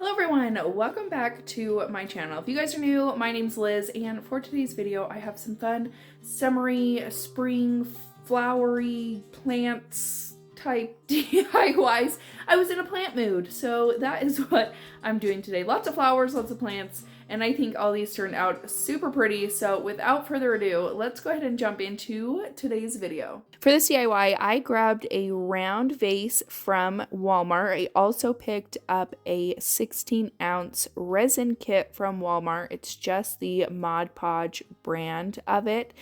Hello everyone, welcome back to my channel. If you guys are new, my name's Liz, and for today's video I have some fun summery, spring, flowery plants type DIYs. I was in a plant mood, so that is what I'm doing today. Lots of flowers, lots of plants, and I think all these turned out super pretty. So without further ado, let's go ahead and jump into today's video. For this DIY, I grabbed a round vase from Walmart. I also picked up a 16-ounce resin kit from Walmart. It's just the Mod Podge brand of it.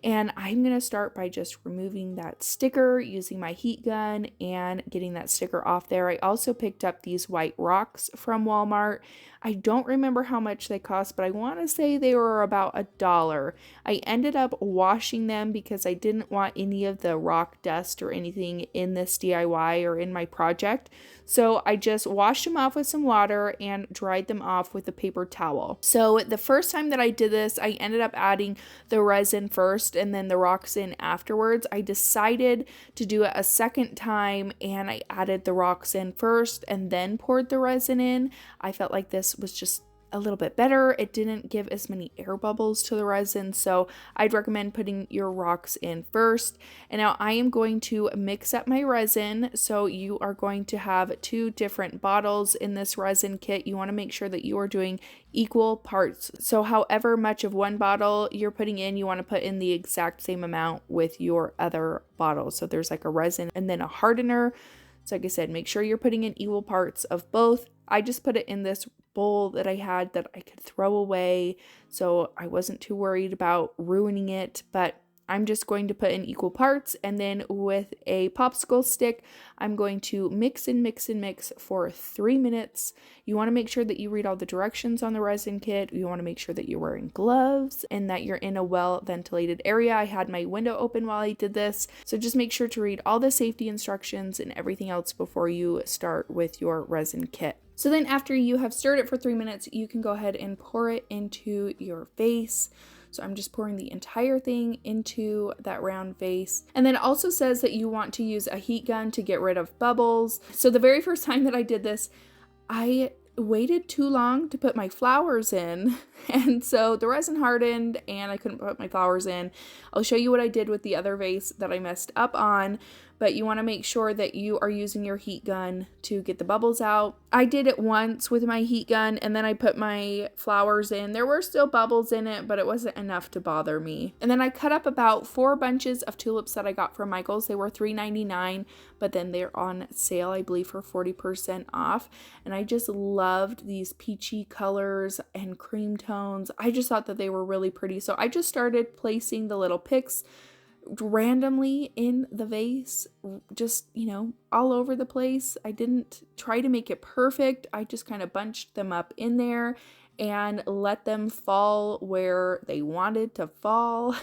And I'm going to start by just removing that sticker using my heat gun and getting that sticker off there. I also picked up these white rocks from Walmart. I don't remember how much they cost, but I want to say they were about $1. I ended up washing them because I didn't want any of the rock dust or anything in this DIY or in my project. So I just washed them off with some water and dried them off with a paper towel. So the first time that I did this, I ended up adding the resin first and then the rocks in afterwards. I decided to do it a second time and I added the rocks in first and then poured the resin in. I felt like this was just a little bit better. It didn't give as many air bubbles to the resin, so I'd recommend putting your rocks in first. And now I am going to mix up my resin. So you are going to have 2 different bottles in this resin kit. You want to make sure that you are doing equal parts. So however much of one bottle you're putting in, you want to put in the exact same amount with your other bottle. So there's like a resin and then a hardener. So like I said, make sure you're putting in equal parts of both. I just put it in this bowl that I had that I could throw away, so I wasn't too worried about ruining it, but I'm just going to put in equal parts, and then with a popsicle stick, I'm going to mix and mix and mix for 3 minutes. You want to make sure that you read all the directions on the resin kit. You want to make sure that you're wearing gloves and that you're in a well-ventilated area. I had my window open while I did this, so just make sure to read all the safety instructions and everything else before you start with your resin kit. So then after you have stirred it for 3 minutes, you can go ahead and pour it into your vase. So I'm just pouring the entire thing into that round vase. And then it also says that you want to use a heat gun to get rid of bubbles. So the very first time that I did this, I waited too long to put my flowers in, and so the resin hardened and I couldn't put my flowers in. I'll show you what I did with the other vase that I messed up on, but you want to make sure that you are using your heat gun to get the bubbles out. I did it once with my heat gun and then I put my flowers in. There were still bubbles in it, but it wasn't enough to bother me. And then I cut up about 4 bunches of tulips that I got from Michael's. They were $3.99, but then they're on sale, I believe, for 40% off. And I just loved these peachy colors and cream tones. I just thought that they were really pretty. So I just started placing the little picks randomly in the vase, just, all over the place. I didn't try to make it perfect. I just kind of bunched them up in there and let them fall where they wanted to fall.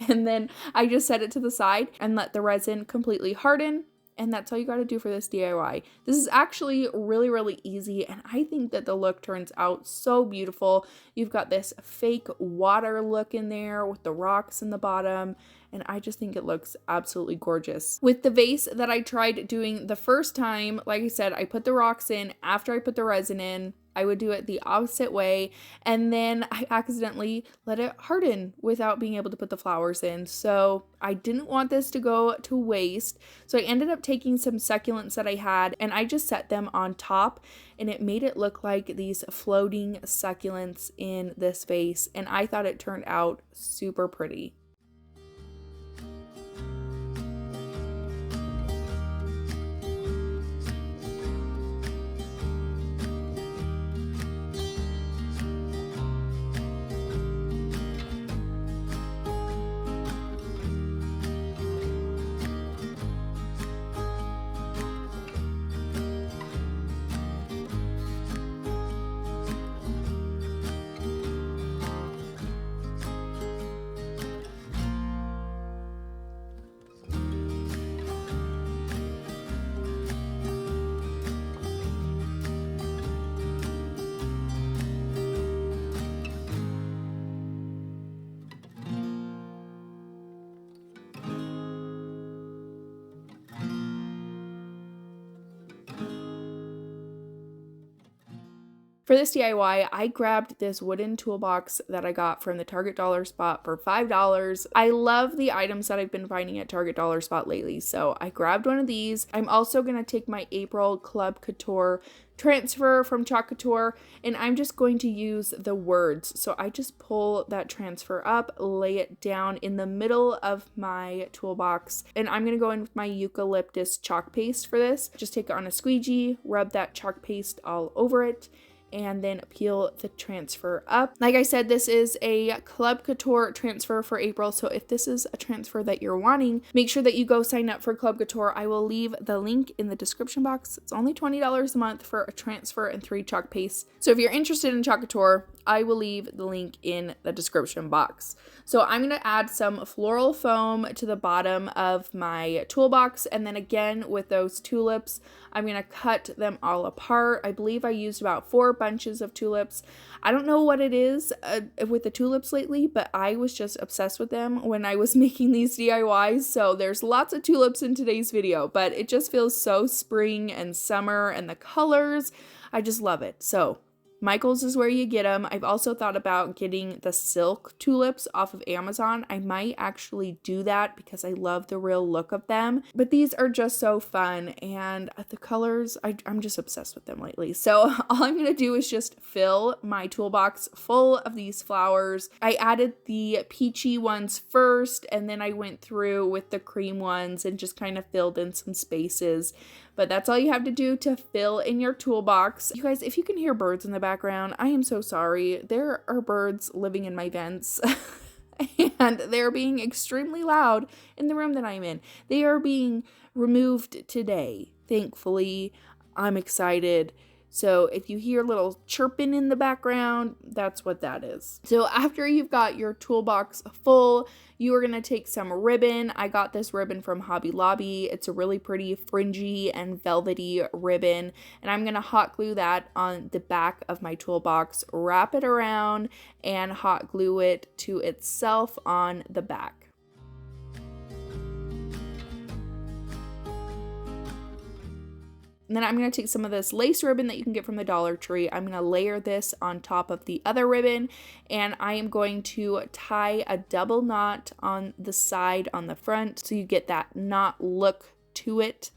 And then I just set it to the side and let the resin completely harden. And that's all you got to do for this DIY. This is actually really, really easy. And I think that the look turns out so beautiful. You've got this fake water look in there with the rocks in the bottom. And I just think it looks absolutely gorgeous. With the vase that I tried doing the first time, like I said, I put the rocks in after I put the resin in. I would do it the opposite way, and then I accidentally let it harden without being able to put the flowers in. So I didn't want this to go to waste. So I ended up taking some succulents that I had and I just set them on top, and it made it look like these floating succulents in this vase, and I thought it turned out super pretty. For this DIY, I grabbed this wooden toolbox that I got from the Target Dollar Spot for $5. I love the items that I've been finding at Target Dollar Spot lately, so I grabbed one of these. I'm also going to take my April Club Couture transfer from COUTURE, and I'm just going to use the words. So I just pull that transfer up, lay it down in the middle of my toolbox, and I'm going to go in with my eucalyptus chalk paste for this. Just take it on a squeegee, rub that chalk paste all over it, and then peel the transfer up. Like I said, this is a Club Couture transfer for April, so if this is a transfer that you're wanting, make sure that you go sign up for Club Couture. I will leave the link in the description box. It's only $20 a month for a transfer and 3 chalk pastes. So if you're interested in Couture, I will leave the link in the description box. So I'm going to add some floral foam to the bottom of my toolbox, and then again with those tulips, I'm going to cut them all apart. I believe I used about 4 bunches of tulips. I don't know what it is with the tulips lately, but I was just obsessed with them when I was making these DIYs. So there's lots of tulips in today's video, but it just feels so spring and summer, and the colors, I just love it. So Michael's is where you get them. I've also thought about getting the silk tulips off of Amazon. I might actually do that because I love the real look of them. But these are just so fun, and the colors, I'm just obsessed with them lately. So all I'm going to do is just fill my toolbox full of these flowers. I added the peachy ones first, and then I went through with the cream ones and just kind of filled in some spaces. But that's all you have to do to fill in your toolbox. You guys, if you can hear birds in the background, I am so sorry. There are birds living in my vents and they're being extremely loud in the room that I'm in. They are being removed today. Thankfully, I'm excited. So if you hear little chirping in the background, that's what that is. So after you've got your toolbox full, you are going to take some ribbon. I got this ribbon from Hobby Lobby. It's a really pretty fringy and velvety ribbon, and I'm going to hot glue that on the back of my toolbox, wrap it around, and hot glue it to itself on the back. And then I'm going to take some of this lace ribbon that you can get from the Dollar Tree. I'm going to layer this on top of the other ribbon, and I am going to tie a double knot on the side on the front so you get that knot look to it.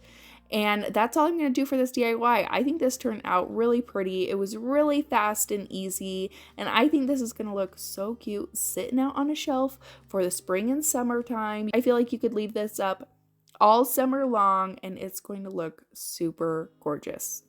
And that's all I'm going to do for this DIY. I think this turned out really pretty. It was really fast and easy, and I think this is going to look so cute sitting out on a shelf for the spring and summertime. I feel like you could leave this up all summer long and it's going to look super gorgeous.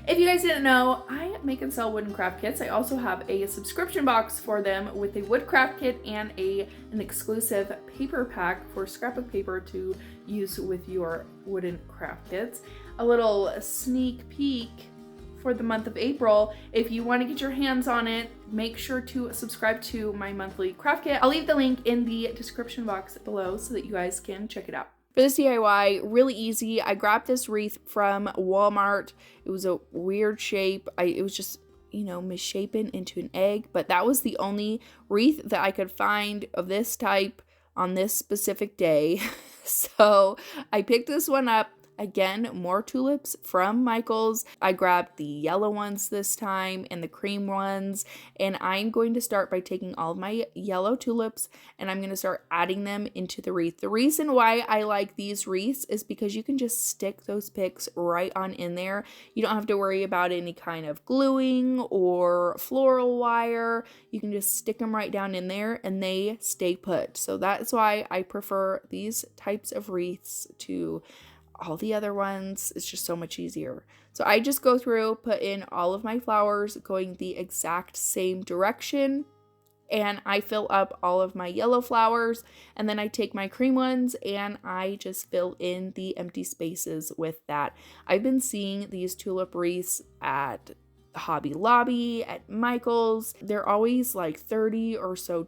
If you guys didn't know, I make and sell wooden craft kits. I also have a subscription box for them with a wood craft kit and an exclusive paper pack for scrapbook paper to use with your wooden craft kits. A little sneak peek for the month of April. If you want to get your hands on it, make sure to subscribe to my monthly craft kit. I'll leave the link in the description box below so that you guys can check it out. For this DIY, really easy. I grabbed this wreath from Walmart. It was a weird shape. It was just, you know, misshapen into an egg, but that was the only wreath that I could find of this type on this specific day. So I picked this one up. Again, more tulips from Michael's. I grabbed the yellow ones this time and the cream ones, and I'm going to start by taking all of my yellow tulips and I'm going to start adding them into the wreath. The reason why I like these wreaths is because you can just stick those picks right on in there. You don't have to worry about any kind of gluing or floral wire. You can just stick them right down in there and they stay put. So that's why I prefer these types of wreaths to all the other ones. It's just so much easier. So I just go through, put in all of my flowers going the exact same direction, and I fill up all of my yellow flowers, and then I take my cream ones and I just fill in the empty spaces with that. I've been seeing these tulip wreaths at Hobby Lobby, at Michael's. They're always like $30 or so.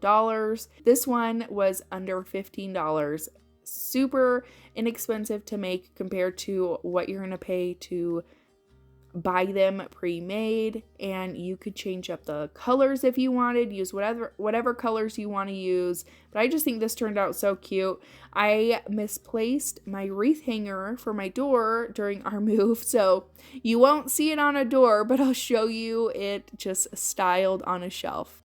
This one was under $15. Super inexpensive to make compared to what you're gonna pay to buy them pre-made, and you could change up the colors if you wanted, use whatever colors you want to use. But I just think this turned out so cute. I misplaced my wreath hanger for my door during our move, so you won't see it on a door, but I'll show you it just styled on a shelf.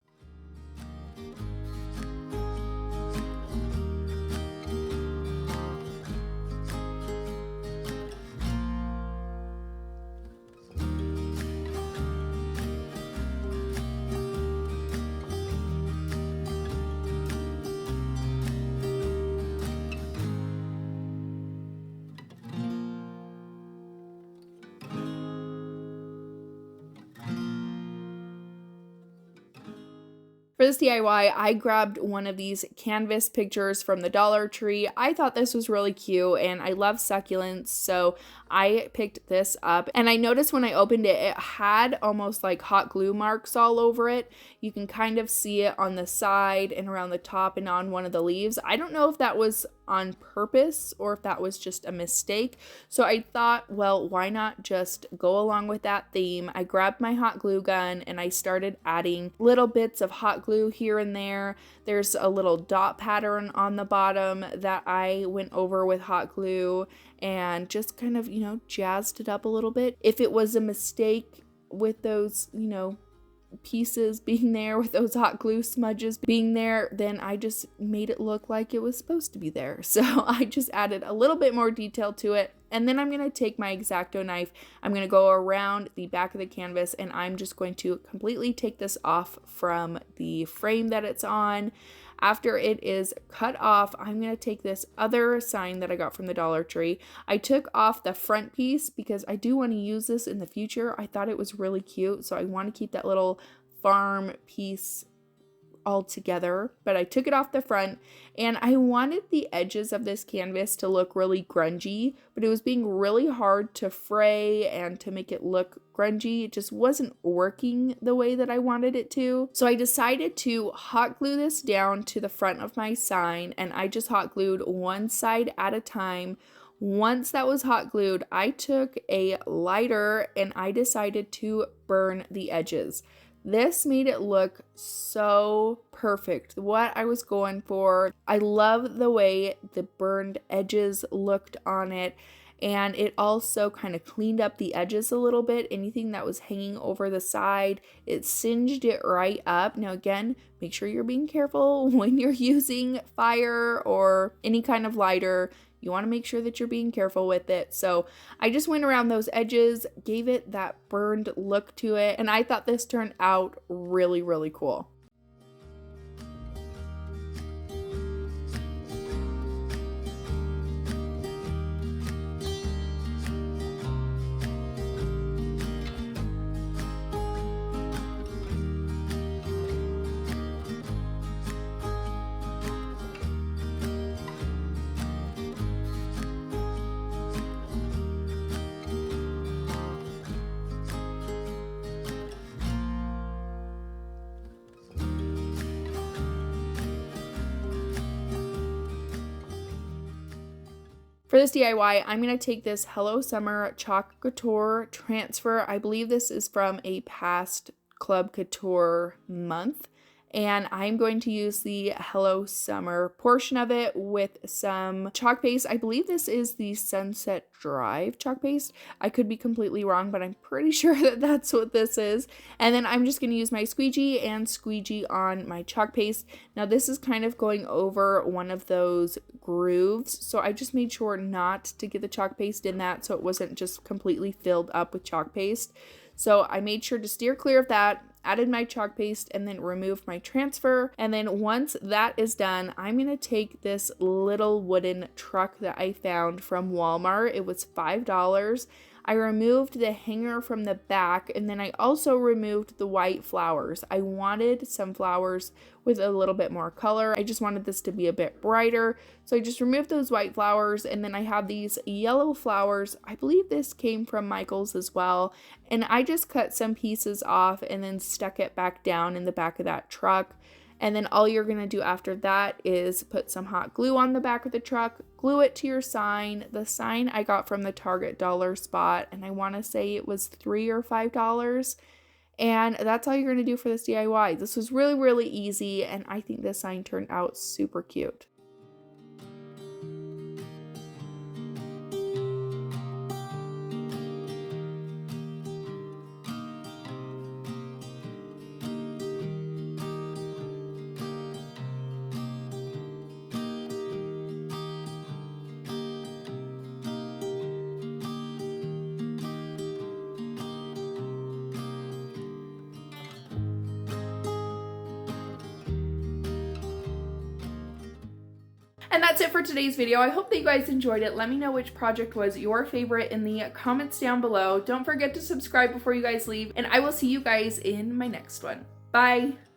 For this DIY, I grabbed one of these canvas pictures from the Dollar Tree. I thought this was really cute and I love succulents, so I picked this up. And I noticed when I opened it, it had almost like hot glue marks all over it. You can kind of see it on the side and around the top and on one of the leaves. I don't know if that was on purpose or if that was just a mistake. So I thought, well, why not just go along with that theme? I grabbed my hot glue gun and I started adding little bits of hot glue here and there. There's a little dot pattern on the bottom that I went over with hot glue and just kind of, jazzed it up a little bit. If it was a mistake with those, pieces being there, with those hot glue smudges being there, then I just made it look like it was supposed to be there. So I just added a little bit more detail to it. And then I'm going to take my X-Acto knife, I'm going to go around the back of the canvas, and I'm just going to completely take this off from the frame that it's on. After it is cut off, I'm going to take this other sign that I got from the Dollar Tree. I took off the front piece because I do want to use this in the future. I thought it was really cute, so I want to keep that little farm piece all together, but I took it off the front, and I wanted the edges of this canvas to look really grungy, but it was being really hard to fray and to make it look grungy. It just wasn't working the way that I wanted it to. So I decided to hot glue this down to the front of my sign, and I just hot glued one side at a time. Once that was hot glued, I took a lighter and I decided to burn the edges. This made it look so perfect, what I was going for. I love the way the burned edges looked on it, and it also kind of cleaned up the edges a little bit. Anything that was hanging over the side, it singed it right up. Now again, make sure you're being careful when you're using fire or any kind of lighter. You want to make sure that you're being careful with it. So I just went around those edges, gave it that burned look to it, and I thought this turned out really, really cool. For this DIY, I'm going to take this Hello Summer Chalk Couture transfer. I believe this is from a past Club Couture month. And I'm going to use the Hello Summer portion of it with some chalk paste. I believe this is the Sunset Drive chalk paste. I could be completely wrong, but I'm pretty sure that that's what this is. And then I'm just going to use my squeegee and squeegee on my chalk paste. Now this is kind of going over one of those grooves, so I just made sure not to get the chalk paste in that so it wasn't just completely filled up with chalk paste. So I made sure to steer clear of that, added my chalk paste, and then removed my transfer. And then once that is done, I'm going to take this little wooden truck that I found from Walmart. It was $5. I removed the hanger from the back, and then I also removed the white flowers. I wanted some flowers with a little bit more color. I just wanted this to be a bit brighter. So I just removed those white flowers, and then I have these yellow flowers. I believe this came from Michael's as well. And I just cut some pieces off and then stuck it back down in the back of that truck. And then all you're going to do after that is put some hot glue on the back of the truck, glue it to your sign. The sign I got from the Target dollar spot, and I want to say it was $3 or $5. And that's all you're going to do for this DIY. This was really, really easy, and I think this sign turned out super cute. And that's it for today's video. I hope that you guys enjoyed it. Let me know which project was your favorite in the comments down below. Don't forget to subscribe before you guys leave, and I will see you guys in my next one. Bye!